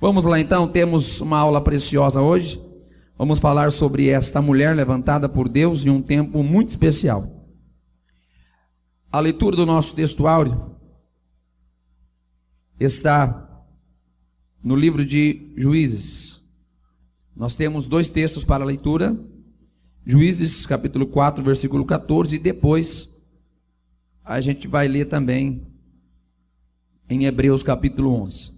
Vamos lá então, temos uma aula preciosa hoje. Vamos falar sobre esta mulher levantada por Deus em um tempo muito especial. A leitura do nosso texto áureo está no livro de Juízes. Nós temos dois textos para a leitura. Juízes capítulo 4, versículo 14, e depois a gente vai ler também em Hebreus capítulo 11.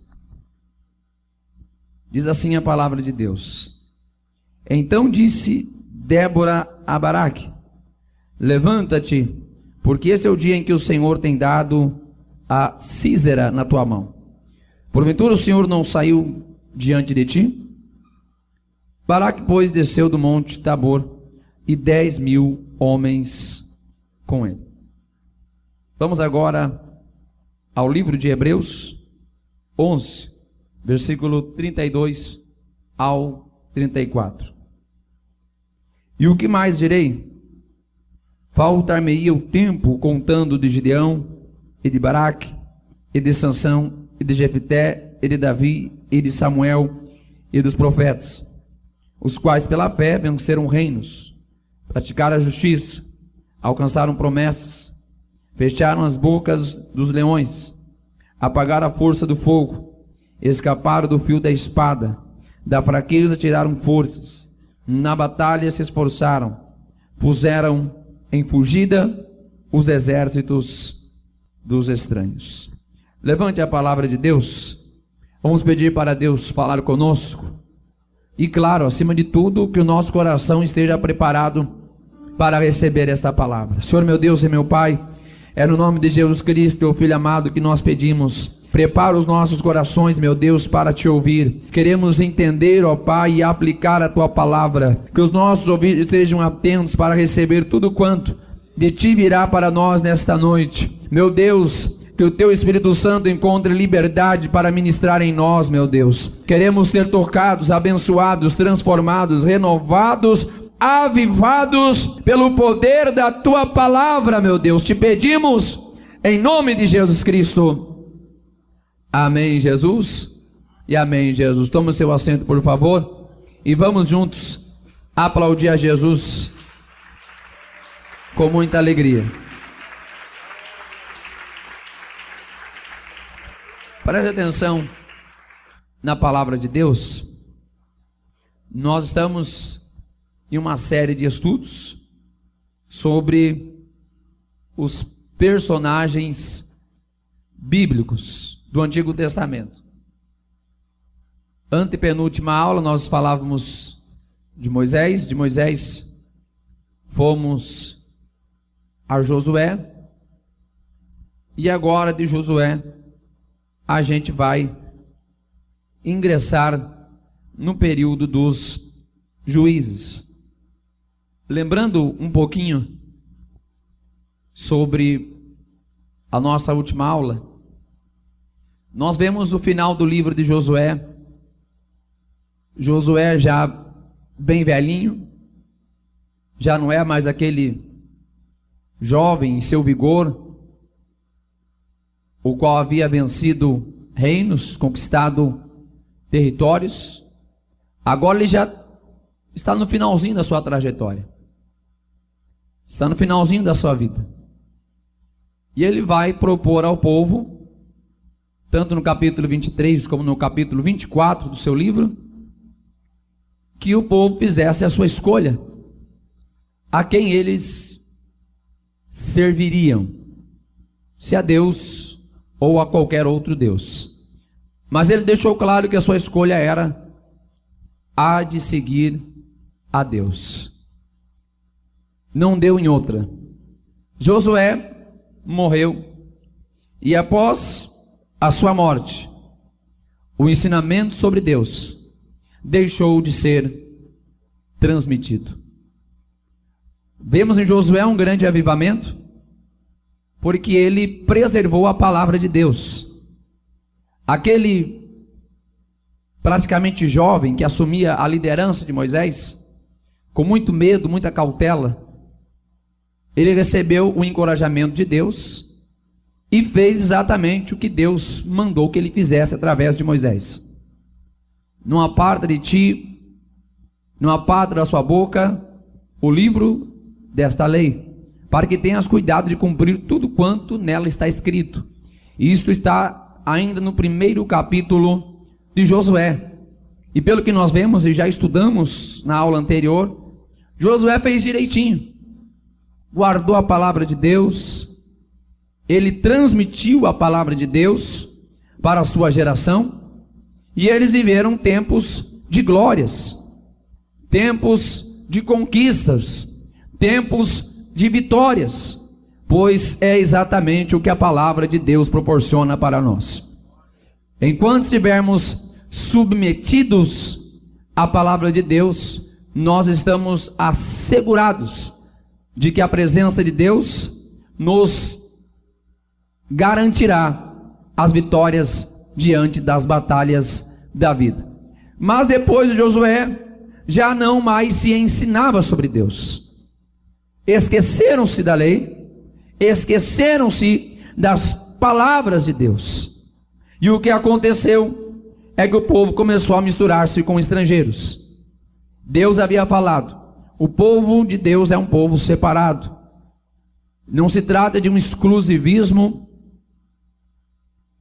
Diz assim a palavra de Deus: Então disse Débora a Baraque: Levanta-te, porque esse é o dia em que o Senhor tem dado a Sísera na tua mão. Porventura o Senhor não saiu diante de ti? Baraque, pois, desceu do monte Tabor, e 10.000 homens com ele. Vamos agora ao livro de Hebreus 11, versículo 32 ao 34. E o que mais direi? Faltar-me-ia o tempo contando de Gideão, e de Baraque, e de Sansão, e de Jefté, e de Davi, e de Samuel, e dos profetas, os quais pela fé venceram reinos, praticaram a justiça, alcançaram promessas, fecharam as bocas dos leões, apagaram a força do fogo, escaparam do fio da espada, da fraqueza tiraram forças, na batalha se esforçaram, puseram em fugida os exércitos dos estranhos. Levante a palavra de Deus. Vamos pedir para Deus falar conosco. E claro, acima de tudo, que o nosso coração esteja preparado para receber esta palavra. Senhor meu Deus e meu Pai, é no nome de Jesus Cristo, teu Filho amado, que nós pedimos. Prepara os nossos corações, meu Deus, para te ouvir. Queremos entender, ó Pai, e aplicar a tua palavra. Que os nossos ouvidos estejam atentos para receber tudo quanto de ti virá para nós nesta noite. Meu Deus, que o teu Espírito Santo encontre liberdade para ministrar em nós, meu Deus. Queremos ser tocados, abençoados, transformados, renovados, avivados pelo poder da tua palavra, meu Deus. Te pedimos em nome de Jesus Cristo. Amém, Jesus, e amém, Jesus. Tome o seu assento, por favor, e vamos juntos aplaudir a Jesus com muita alegria. Preste atenção na palavra de Deus. Nós estamos em uma série de estudos sobre os personagens bíblicos do Antigo Testamento. Antepenúltima aula nós falávamos de Moisés fomos a Josué, e agora de Josué a gente vai ingressar no período dos juízes. Lembrando um pouquinho sobre a nossa última aula, nós vemos o final do livro de Josué. Josué já bem velhinho, já não é mais aquele jovem em seu vigor, o qual havia vencido reinos, conquistado territórios. Agora ele já está no finalzinho da sua trajetória, está no finalzinho da sua vida, e ele vai propor ao povo, tanto no capítulo 23 como no capítulo 24 do seu livro, que o povo fizesse a sua escolha, a quem eles serviriam, se a Deus ou a qualquer outro Deus. Mas ele deixou claro que a sua escolha era a de seguir a Deus. Não deu em outra. Josué morreu, e após a sua morte, o ensinamento sobre Deus deixou de ser transmitido. Vemos em Josué um grande avivamento, porque ele preservou a palavra de Deus. Aquele praticamente jovem que assumia a liderança de Moisés, com muito medo, muita cautela, ele recebeu o encorajamento de Deus e fez exatamente o que Deus mandou que ele fizesse através de Moisés. não aparta de ti, não aparta da sua boca o livro desta lei, para que tenhas cuidado de cumprir tudo quanto nela está escrito. Isto está ainda no primeiro capítulo de Josué. E pelo que nós vemos e já estudamos na aula anterior, Josué fez direitinho, guardou a palavra de Deus, ele transmitiu a palavra de Deus para a sua geração, e eles viveram tempos de glórias, tempos de conquistas, tempos de vitórias, pois é exatamente o que a palavra de Deus proporciona para nós. Enquanto estivermos submetidos à palavra de Deus, nós estamos assegurados de que a presença de Deus nos garantirá as vitórias diante das batalhas da vida. Mas depois de Josué, já não mais se ensinava sobre Deus. Esqueceram-se da lei, esqueceram-se das palavras de Deus. E o que aconteceu é que o povo começou a misturar-se com estrangeiros. Deus havia falado, o povo de Deus é um povo separado. Não se trata de um exclusivismo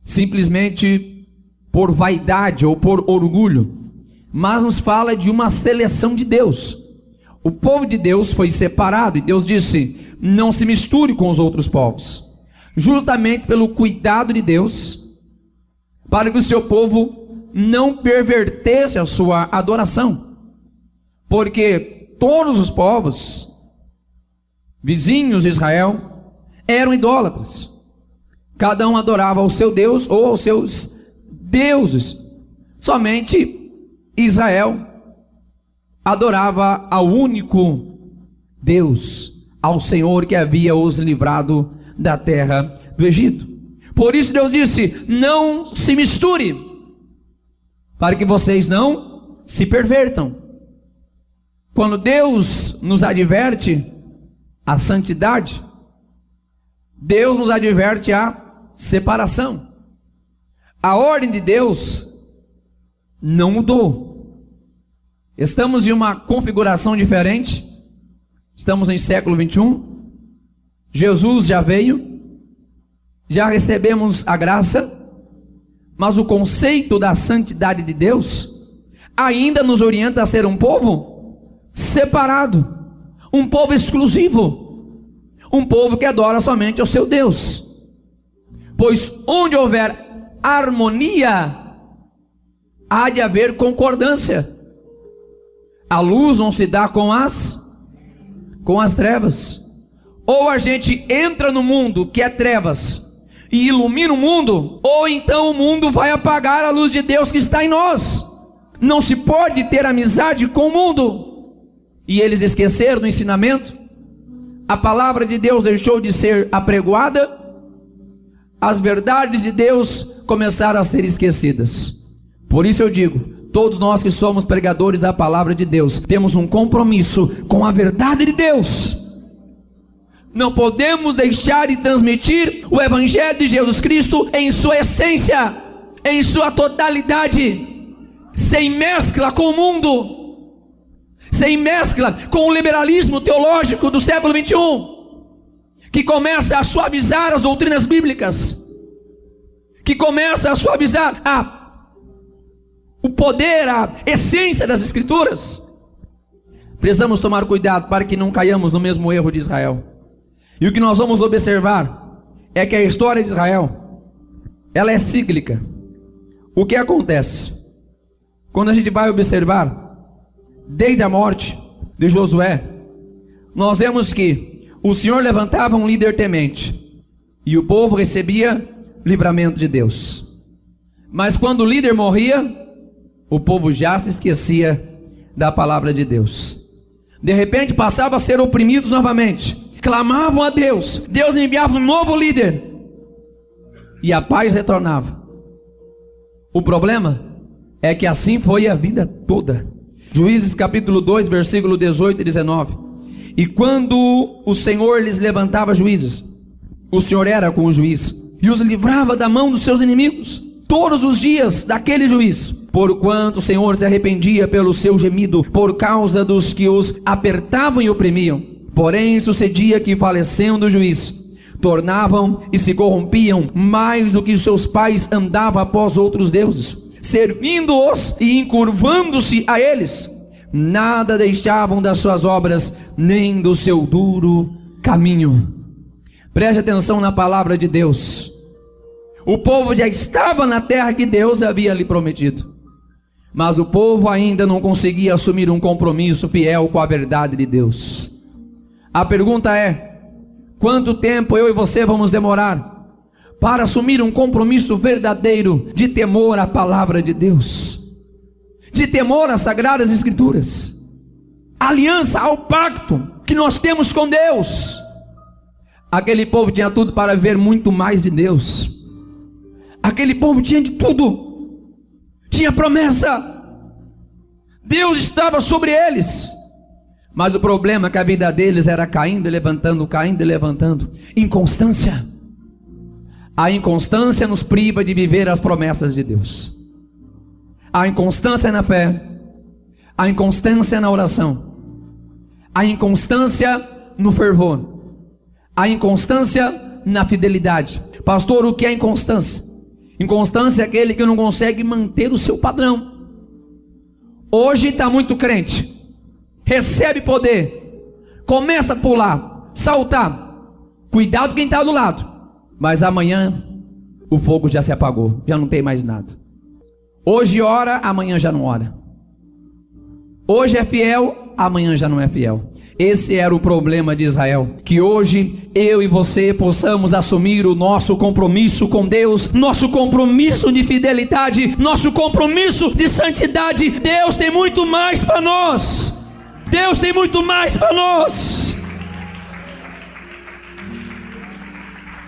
simplesmente por vaidade ou por orgulho, mas nos fala de uma seleção de Deus. O povo de Deus foi separado e Deus disse, não se misture com os outros povos, justamente pelo cuidado de Deus, para que o seu povo não pervertesse a sua adoração, porque todos os povos vizinhos de Israel eram idólatras. Cada um adorava o seu Deus ou os seus deuses. Somente Israel adorava ao único Deus, ao Senhor que havia os livrado da terra do Egito. Por isso Deus disse, não se misture, para que vocês não se pervertam. Quando Deus nos adverte a santidade, Deus nos adverte a separação. A ordem de Deus não mudou. Estamos em uma configuração diferente. Estamos em século 21. Jesus já veio, já recebemos a graça, mas o conceito da santidade de Deus ainda nos orienta a ser um povo separado, um povo exclusivo, um povo que adora somente ao seu Deus. Pois onde houver harmonia, há de haver concordância. A luz não se dá com as trevas. Ou a gente entra no mundo que é trevas e ilumina o mundo, ou então o mundo vai apagar a luz de Deus que está em nós. Não se pode ter amizade com o mundo. E eles esqueceram do ensinamento. A palavra de Deus deixou de ser apregoada. As verdades de Deus começaram a ser esquecidas. Por isso eu digo, todos nós que somos pregadores da palavra de Deus, temos um compromisso com a verdade de Deus. Não podemos deixar de transmitir o Evangelho de Jesus Cristo em sua essência, em sua totalidade, sem mescla com o mundo, sem mescla com o liberalismo teológico do século 21, que começa a suavizar as doutrinas bíblicas, que começa a suavizar o poder, a essência das Escrituras. Precisamos tomar cuidado para que não caiamos no mesmo erro de Israel. E o que nós vamos observar é que a história de Israel, ela é cíclica. O que acontece? Quando a gente vai observar, desde a morte de Josué, nós vemos que o Senhor levantava um líder temente, e o povo recebia livramento de Deus. Mas quando o líder morria, o povo já se esquecia da palavra de Deus. De repente passava a ser oprimidos novamente, clamavam a Deus, Deus enviava um novo líder, e a paz retornava. O problema é que assim foi a vida toda. Juízes capítulo 2, versículo 18 e 19. E quando o Senhor lhes levantava juízes, o Senhor era com o juiz, e os livrava da mão dos seus inimigos, todos os dias daquele juiz, porquanto o Senhor se arrependia pelo seu gemido, por causa dos que os apertavam e oprimiam. Porém sucedia que, falecendo o juiz, tornavam e se corrompiam mais do que seus pais andavam após outros deuses, servindo-os e encurvando-se a eles. Nada deixavam das suas obras, nem do seu duro caminho. Preste atenção na palavra de Deus. O povo já estava na terra que Deus havia lhe prometido, mas o povo ainda não conseguia assumir um compromisso fiel com a verdade de Deus. A pergunta é: quanto tempo eu e você vamos demorar para assumir um compromisso verdadeiro de temor à palavra de Deus, de temor às sagradas escrituras, aliança ao pacto que nós temos com Deus? Aquele povo tinha tudo para ver muito mais de Deus. Aquele povo tinha de tudo, tinha promessa, Deus estava sobre eles, mas o problema é que a vida deles era caindo e levantando, inconstância. A inconstância nos priva de viver as promessas de Deus. A inconstância na fé, a inconstância na oração, a inconstância no fervor, a inconstância na fidelidade. Pastor, o que é inconstância? Inconstância é aquele que não consegue manter o seu padrão. Hoje está muito crente, recebe poder, começa a pular, saltar, cuidado quem está do lado, mas amanhã o fogo já se apagou, já não tem mais nada. Hoje ora, amanhã já não ora. Hoje é fiel, amanhã já não é fiel. Esse era o problema de Israel. Que hoje eu e você possamos assumir o nosso compromisso com Deus, nosso compromisso de fidelidade, nosso compromisso de santidade. Deus tem muito mais para nós. Deus tem muito mais para nós.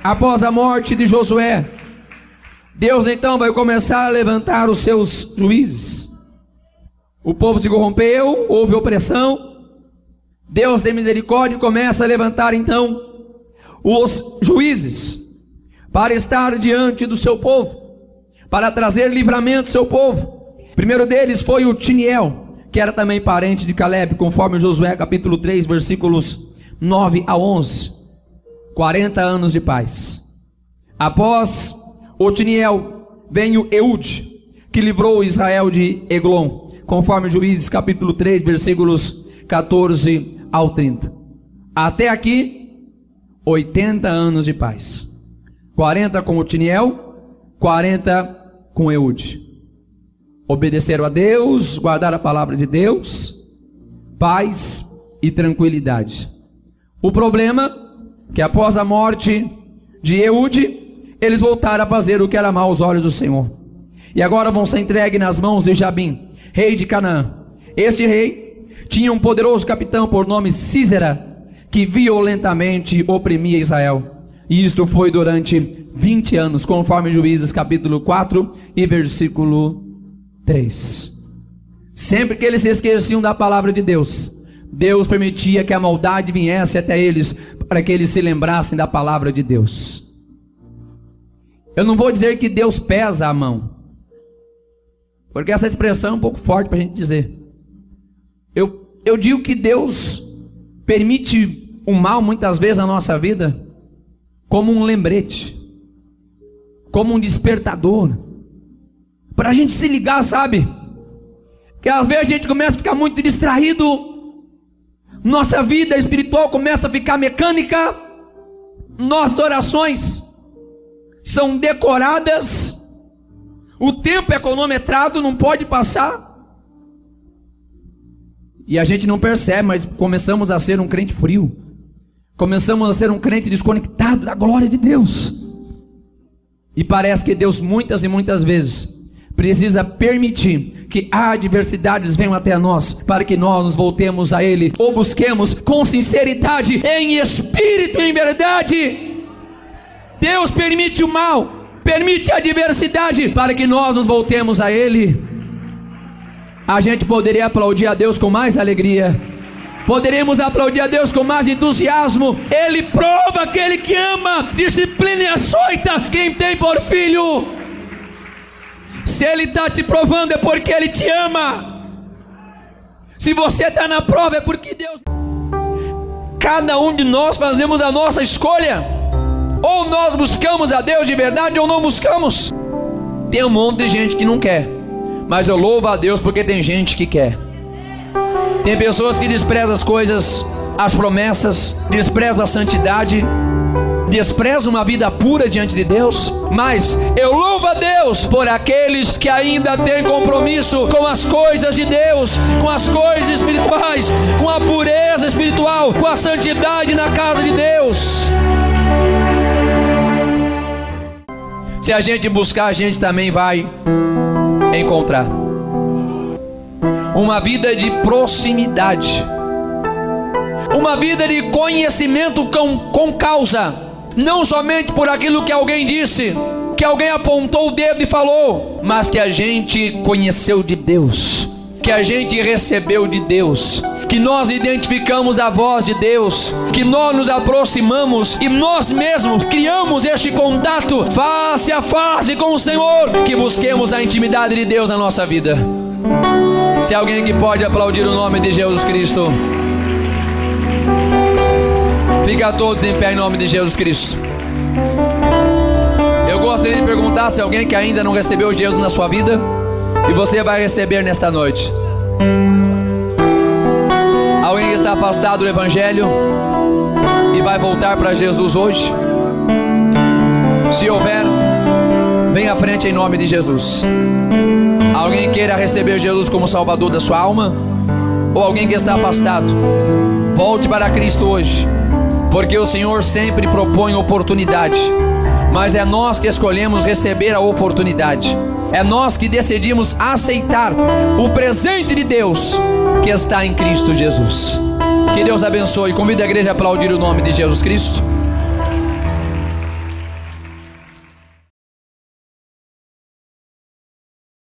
Após a morte de Josué, Deus então vai começar a levantar os seus juízes. O povo se corrompeu, houve opressão. Deus tem misericórdia e começa a levantar então os juízes para estar diante do seu povo, para trazer livramento ao seu povo. O primeiro deles foi o Otiniel, que era também parente de Caleb, conforme Josué capítulo 3, versículos 9 a 11. 40 anos de paz. Após Otiniel vem o Eude, que livrou Israel de Eglon, conforme Juízes capítulo 3, versículos 14 ao 30. Até aqui, 80 anos de paz. 40 com Otiniel, 40 com Eude. Obedeceram a Deus, guardaram a palavra de Deus, paz e tranquilidade. O problema é que após a morte de Eude, eles voltaram a fazer o que era mal aos olhos do Senhor. E agora vão ser entregues nas mãos de Jabim, rei de Canaã. Este rei tinha um poderoso capitão por nome Sísera, que violentamente oprimia Israel. E isto foi durante 20 anos, conforme Juízes capítulo 4 e versículo 3. Sempre que eles se esqueciam da palavra de Deus, Deus permitia que a maldade viesse até eles, para que eles se lembrassem da palavra de Deus. Eu não vou dizer que Deus pesa a mão, porque essa expressão é um pouco forte para a gente dizer. Eu digo que Deus permite o mal muitas vezes na nossa vida como um lembrete, como um despertador, para a gente se ligar, sabe? Que às vezes a gente começa a ficar muito distraído, nossa vida espiritual começa a ficar mecânica, nossas orações são decoradas, o tempo é cronometrado, não pode passar, e a gente não percebe, mas começamos a ser um crente frio, começamos a ser um crente desconectado da glória de Deus, e parece que Deus muitas e muitas vezes precisa permitir que adversidades venham até nós, para que nós nos voltemos a Ele, ou busquemos com sinceridade, em espírito e em verdade. Deus permite o mal, permite a adversidade, para que nós nos voltemos a Ele. A gente poderia aplaudir a Deus com mais alegria, poderíamos aplaudir a Deus com mais entusiasmo. Ele prova aquele que ama, disciplina e açoita quem tem por filho. Se Ele está te provando, é porque Ele te ama. Se você está na prova, é porque Deus... Cada um de nós fazemos a nossa escolha. Ou nós buscamos a Deus de verdade, ou não buscamos. Tem um monte de gente que não quer, mas eu louvo a Deus porque tem gente que quer. Tem pessoas que desprezam as coisas, as promessas, desprezam a santidade, desprezam uma vida pura diante de Deus. Mas eu louvo a Deus por aqueles que ainda têm compromisso com as coisas de Deus, com as coisas espirituais, com a pureza espiritual, com a santidade na casa de Deus. Se a gente buscar, a gente também vai encontrar uma vida de proximidade, uma vida de conhecimento com causa, não somente por aquilo que alguém disse, que alguém apontou o dedo e falou, mas que a gente conheceu de Deus, que a gente recebeu de Deus, que nós identificamos a voz de Deus, que nós nos aproximamos e nós mesmos criamos este contato face a face com o Senhor, que busquemos a intimidade de Deus na nossa vida. Se alguém que pode aplaudir o nome de Jesus Cristo, fica todos em pé em nome de Jesus Cristo. Eu gostaria de perguntar se alguém que ainda não recebeu Jesus na sua vida, e você vai receber nesta noite. Alguém que está afastado do Evangelho e vai voltar para Jesus hoje? Se houver, vem à frente em nome de Jesus. Alguém queira receber Jesus como Salvador da sua alma? Ou alguém que está afastado? Volte para Cristo hoje, porque o Senhor sempre propõe oportunidade, mas é nós que escolhemos receber a oportunidade. É nós que decidimos aceitar o presente de Deus que está em Cristo Jesus. Que Deus abençoe. Convido a igreja a aplaudir o nome de Jesus Cristo.